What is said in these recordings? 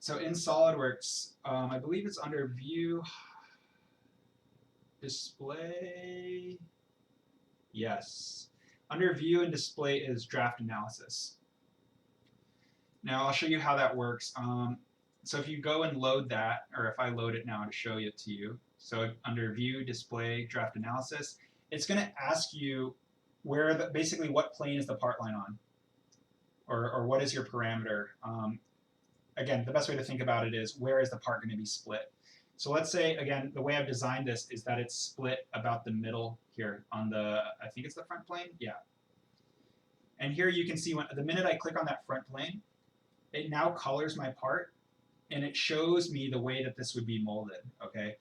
So in SolidWorks, I believe it's under View, Display. Yes. Under View and Display is Draft Analysis. Now I'll show you how that works. So if you go and load that, or if I load it now to show it to you, so under View, Display, Draft Analysis, it's going to ask you basically what plane is the part line on, or what is your parameter. Again, the best way to think about it is where is the part going to be split. So let's say, again, the way I've designed this is that it's split about the middle here on the, I think it's the front plane? Yeah. And here you can see the minute I click on that front plane, it now colors my part and it shows me the way that this would be molded, okay?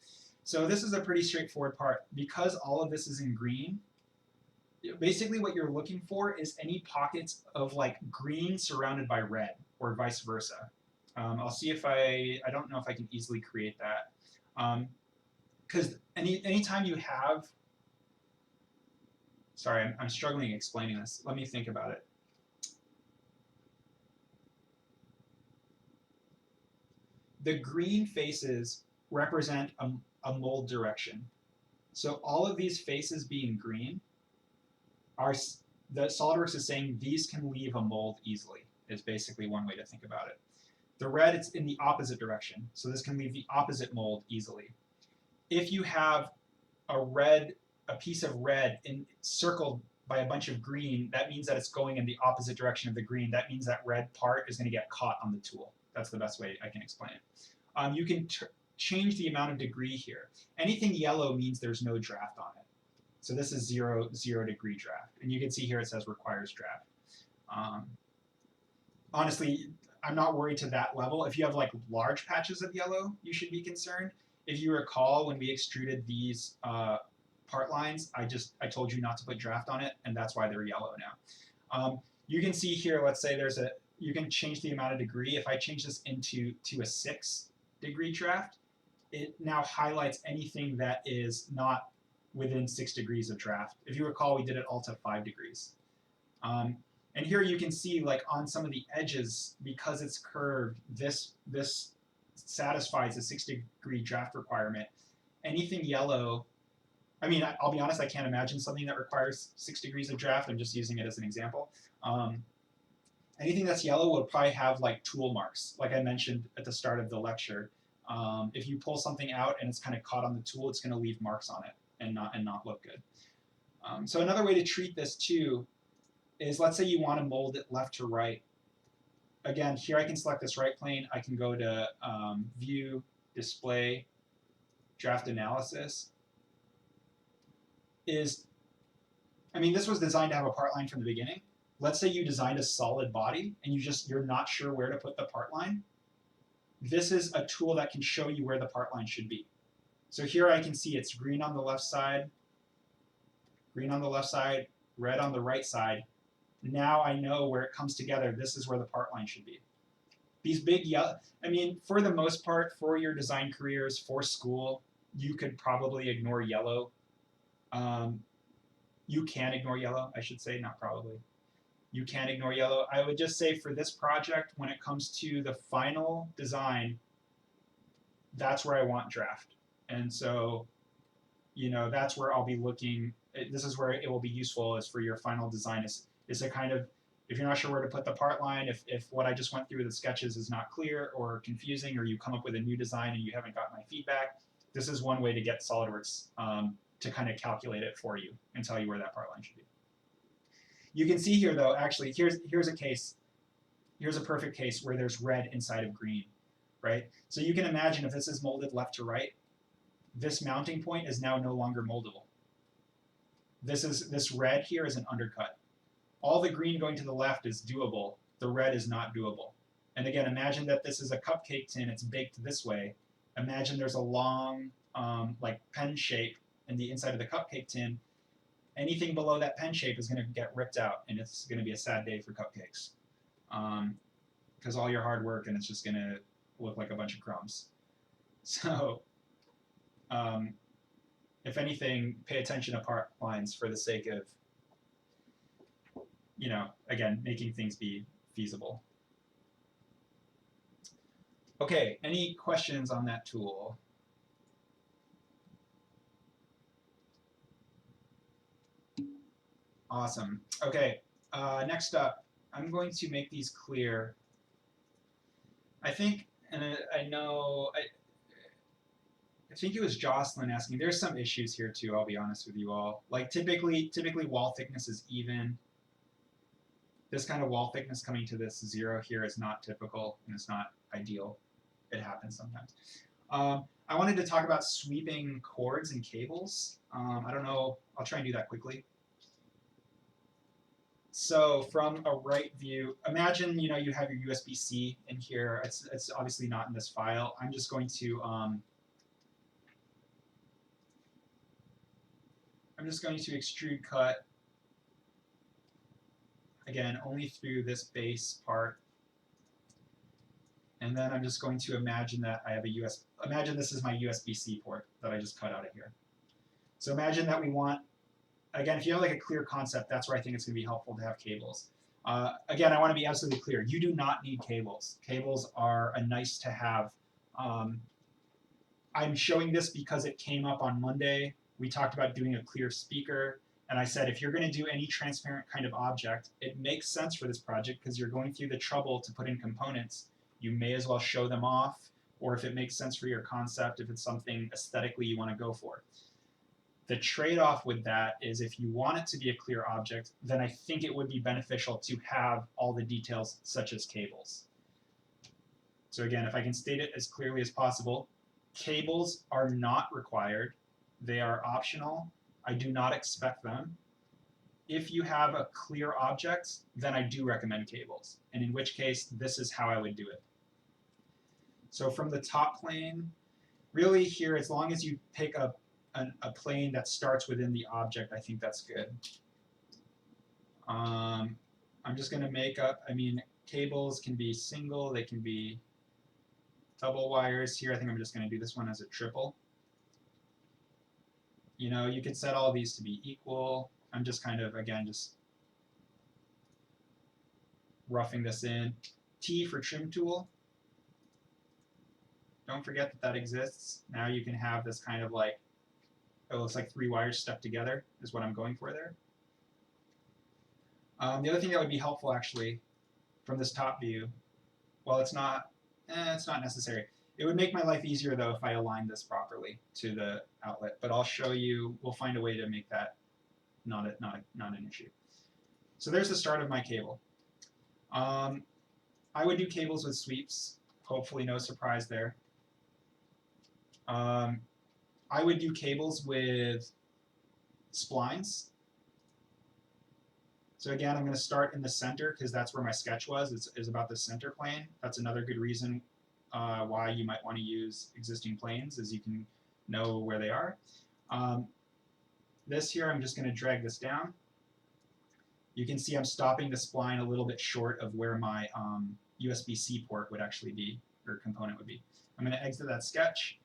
So this is a pretty straightforward part. Because all of this is in green, basically what you're looking for is any pockets of like green surrounded by red or vice versa. I'll see if I don't know if I can easily create that. Because anytime you have, sorry, I'm struggling explaining this. Let me think about it. The green faces represent a mold direction. So all of these faces being green are, the SolidWorks is saying these can leave a mold easily, is basically one way to think about it. The red, it's in the opposite direction. So this can leave the opposite mold easily. If you have a piece of red circled by a bunch of green, that means that it's going in the opposite direction of the green. That means that red part is going to get caught on the tool. That's the best way I can explain it. You can change the amount of degree here. Anything yellow means there's no draft on it. So this is 0 degree draft. And you can see here it says requires draft. Honestly, I'm not worried to that level. If you have like large patches of yellow, you should be concerned. If you recall, when we extruded these part lines, I told you not to put draft on it, and that's why they're yellow now. You can see here, let's say you can change the amount of degree. If I change this to a 6 degree draft, it now highlights anything that is not within 6 degrees of draft. If you recall, we did it all to 5 degrees. And here you can see, like on some of the edges, because it's curved, this satisfies the 6 degree draft requirement. Anything yellow, I mean, I'll be honest, I can't imagine something that requires 6 degrees of draft. I'm just using it as an example. Anything that's yellow will probably have like tool marks, like I mentioned at the start of the lecture. If you pull something out and it's kind of caught on the tool, it's going to leave marks on it and not look good. So another way to treat this too is, let's say you want to mold it left to right. Again, here I can select this right plane. I can go to View, Display, Draft Analysis. This was designed to have a part line from the beginning. Let's say you designed a solid body and you're not sure where to put the part line. This is a tool that can show you where the part line should be. So here I can see it's green on the left side, red on the right side. Now I know where it comes together, this is where the part line should be. These big yellow, for the most part, for your design careers, for school, you could probably ignore yellow. You can ignore yellow, I should say, not probably. You can ignore yellow. I would just say for this project, when it comes to the final design, that's where I want draft. And so, that's where I'll be looking. This is where it will be useful, is for your final design is a kind of, if you're not sure where to put the part line, if what I just went through with the sketches is not clear or confusing, or you come up with a new design and you haven't got my feedback, this is one way to get SolidWorks to kind of calculate it for you and tell you where that part line should be. You can see here, though, actually, here's a case. Here's a perfect case where there's red inside of green, right? So you can imagine if this is molded left to right, this mounting point is now no longer moldable. This red here is an undercut. All the green going to the left is doable. The red is not doable. And again, imagine that this is a cupcake tin. It's baked this way. Imagine there's a long like pen shape in the inside of the cupcake tin. Anything below that pen shape is going to get ripped out, and it's going to be a sad day for cupcakes. Because all your hard work, and it's just going to look like a bunch of crumbs. So if anything, pay attention to part lines for the sake of, again, making things be feasible. Okay, any questions on that tool? Awesome. Okay, next up, I'm going to make these clear. I think, and I know, I think it was Jocelyn asking. There's some issues here too. I'll be honest with you all. Like typically wall thickness is even. This kind of wall thickness coming to this 0 here is not typical and it's not ideal. It happens sometimes. I wanted to talk about sweeping cords and cables. I don't know. I'll try and do that quickly. So from a right view, imagine you have your USB-C in here. It's obviously not in this file. I'm just going to extrude cut, again, only through this base part. And then I'm just going to imagine that I have imagine this is my USB-C port that I just cut out of here. So imagine that we want, again, if you have like a clear concept, that's where I think it's going to be helpful to have cables. Again, I want to be absolutely clear. You do not need cables. Cables are a nice to have. I'm showing this because it came up on Monday. We talked about doing a clear speaker. And I said, if you're going to do any transparent kind of object, it makes sense for this project because you're going through the trouble to put in components. You may as well show them off, or if it makes sense for your concept, if it's something aesthetically you want to go for. The trade-off with that is if you want it to be a clear object, then I think it would be beneficial to have all the details such as cables. So again, if I can state it as clearly as possible, cables are not required. They are optional. I do not expect them. If you have a clear object, then I do recommend cables, and in which case, this is how I would do it. So from the top plane, really here, as long as you pick a plane that starts within the object, I think that's good. I'm just going to make up, cables can be single, they can be double wires. Here, I think I'm just going to do this one as a triple. You could set all these to be equal. I'm just kind of, again, just roughing this in. T for trim tool. Don't forget that that exists. Now you can have this kind of like, it looks like 3 wires stuck together is what I'm going for there. The other thing that would be helpful actually from this top view, well, it's not necessary. It would make my life easier though if I aligned this properly to the outlet, but I'll show you, we'll find a way to make that not an issue. So there's the start of my cable. I would do cables with sweeps, hopefully no surprise there. I would do cables with splines. So again, I'm going to start in the center because that's where my sketch was. It's about the center plane. That's another good reason why you might want to use existing planes, is you can know where they are. This here, I'm just going to drag this down. You can see I'm stopping the spline a little bit short of where my USB-C port would actually be, or component would be. I'm going to exit that sketch.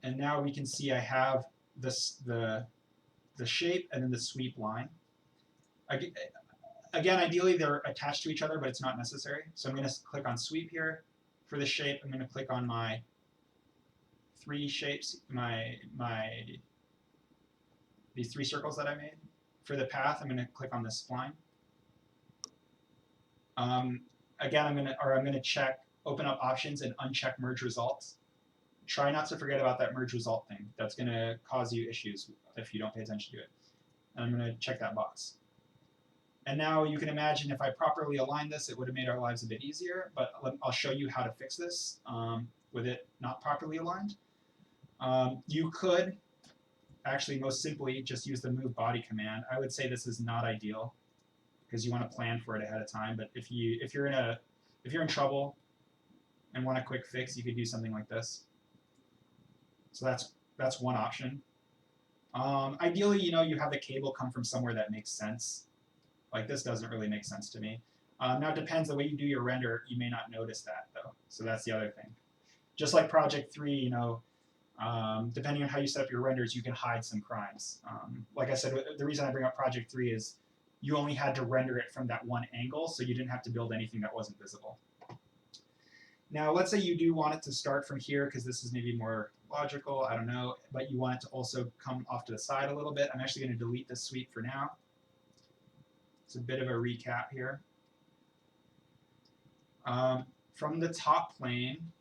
And now we can see I have this, the shape and then the sweep line. Again, ideally they're attached to each other, but it's not necessary. So I'm going to click on sweep here. For the shape, I'm going to click on my 3 shapes, these 3 circles that I made. For the path, I'm going to click on this spline. Again, I'm going to check, open up options and uncheck merge results. Try not to forget about that merge result thing. That's going to cause you issues if you don't pay attention to it. And I'm going to check that box. And now you can imagine if I properly aligned this, it would have made our lives a bit easier, but I'll show you how to fix this with it not properly aligned. You could actually most simply just use the move body command. I would say this is not ideal because you want to plan for it ahead of time, but if you're in trouble and want a quick fix, you could do something like this. So that's one option. Ideally, you have the cable come from somewhere that makes sense. Like this doesn't really make sense to me. Now it depends, the way you do your render, you may not notice that though. So that's the other thing. Just like Project 3, depending on how you set up your renders, you can hide some crimes. Like I said, the reason I bring up Project 3 is you only had to render it from that one angle, so you didn't have to build anything that wasn't visible. Now, let's say you do want it to start from here because this is maybe more logical, I don't know, but you want it to also come off to the side a little bit. I'm actually going to delete this sweep for now. It's a bit of a recap here. From the top plane,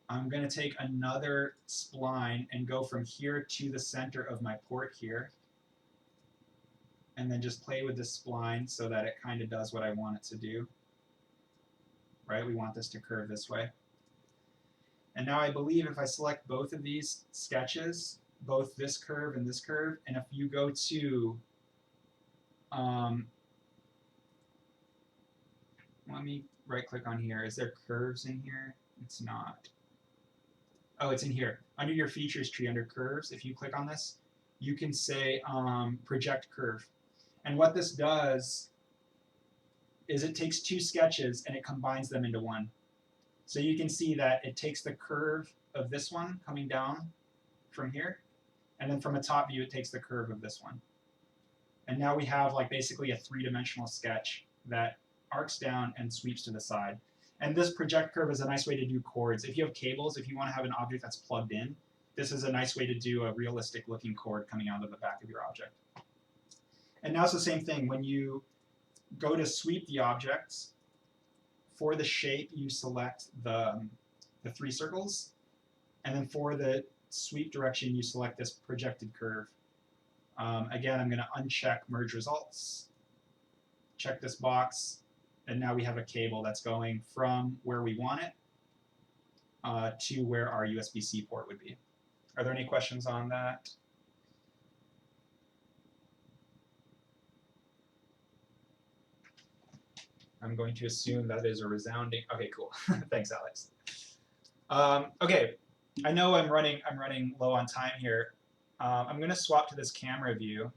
I'm going to take another spline and go from here to the center of my port here. And then just play with this spline so that it kind of does what I want it to do. Right? We want this to curve this way. And now I believe if I select both of these sketches, both this curve, and if you go to, let me right click on here. Is there curves in here? It's not. Oh, it's in here. Under your features tree, under curves, if you click on this, you can say project curve. And what this does is it takes two sketches and it combines them into one. So you can see that it takes the curve of this one coming down from here, and then from a top view it takes the curve of this one. And now we have like basically a three-dimensional sketch that arcs down and sweeps to the side. And this project curve is a nice way to do chords. If you have cables, if you want to have an object that's plugged in, this is a nice way to do a realistic looking chord coming out of the back of your object. And now it's the same thing. When you go to sweep the objects, for the shape you select the three circles, and then for the sweep direction you select this projected curve. Again, I'm going to uncheck merge results, check this box, and now we have a cable that's going from where we want it to where our USB-C port would be. Are there any questions on that? I'm going to assume that is a resounding. Okay, cool. Thanks, Alex. Okay, I know I'm running low on time here. I'm going to swap to this camera view.